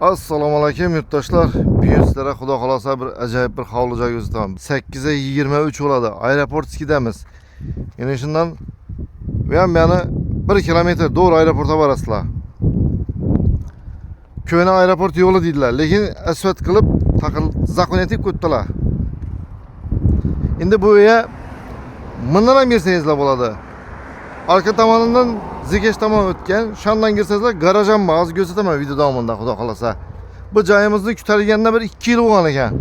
Assalomu alaykum yurtdoshlar. Bugun sizlarga xudo xolasa bir ajoyib bir hovli joy ko'rsataman. 8:23 bo'ladi. Aeroportskidamiz. Yana shundan bu ham yana 1 kilometr doğru aeroportga borasizlar. Ko'na aeroport yo'li deydilar, lekin asfalt qilib zakon etib qo'yibdilar. Endi bu yerga bundan ham girsangizlar bo'ladi. Arka tomonidan Zikesh tomon o'tgan, shundan girsangizlar garaj ham bor. Hozir ko'rsataman video davomida xudo xolasa. Bu joyimizni kutalganda bir 2 yil bo'lgan ekan.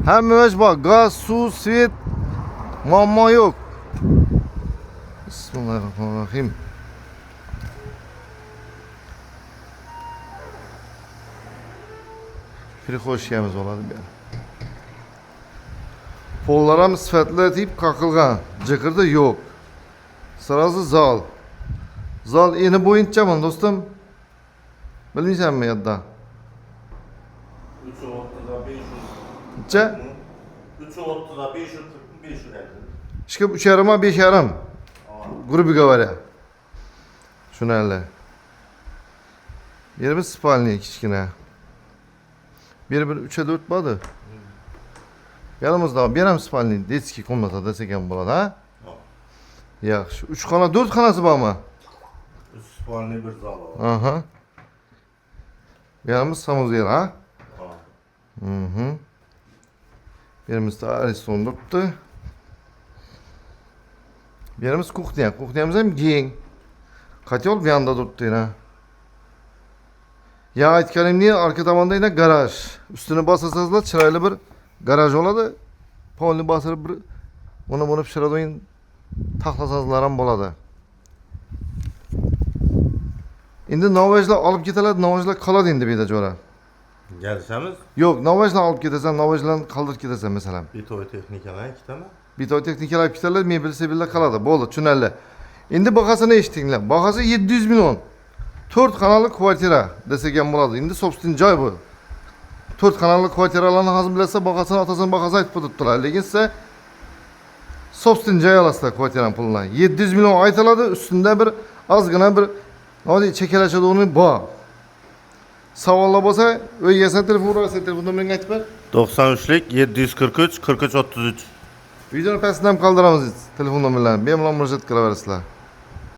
Hammamiz bor, gaz, suv, svet, muammo yo'q. Bismillahirrohmanirrohim. Prixoshkamiz bo'ladi bu. Pollar ham sifatli deb qaqilgan, jiqirdi yo'q. Sırası zal. Zal eni bo'yinchaman do'stim. Bilmaysanmi yodda? 3.30'da 500. Necha? 3.30'da 500, 500 İşte 3,5'a 5,5. Grubu говоря. Şunu elle. Birimiz spalniye kichkina. Bir 3'e 4 badı. Yanımızda bir ham spalniye detskiy komnata desek ham bo'ladi, ha? Yaxshi. 3 xona, 4 xonasi bormi? 3 spalni bir zal var. Aha. Birimiz samozer, ha? Mhm. Birimiz de ariston turibdi. Birimiz kuxnya. Kuxnyamiz ham keng. Kotel bu yanda turibdi yana. Ya aytganimdek, arka tomonda yana garaj. Ustini bosasizlar, chiroyli bir garaj bo'ladi. Polni bosib bir buni pishiradigan taxlasazlar ham bo'ladi. Endi novajlar olib ketiladi, novajlar qoladi endi bu yerda jo'ra. Gelişemiz. Yo'q, novajlar olib ketasan, novajlarni qoldirib ketasan masalan. Bitoy texnikalar ikkitami? Bitoy texnikalar olib ketiladi, mebel qoladi. Bo'ldi, tushunarli. Endi bahosini eshitinglar. Bahosi 700 million. 4 xonali kvartira desak ham bo'ladi. Endi собственный joy bu. 4 xonali kvartiralarni hozir bilasa, bahosini otasini bahosini aytib qo'yibdilar. Lekin siz собственный joy olasizlar kvartirani pulini. 700 million aytiladi, ustunda bir ozgina bir hadi chekalashadigan bor. Savollar bo'lsa, o'ygasan telefon urasiz, telefondan menga aytib ber. 93'lik 743 43 33. Videoni pastdan ham qoldiramiz telefon nomerlarini. Bemalol murojaat qilaverasizlar.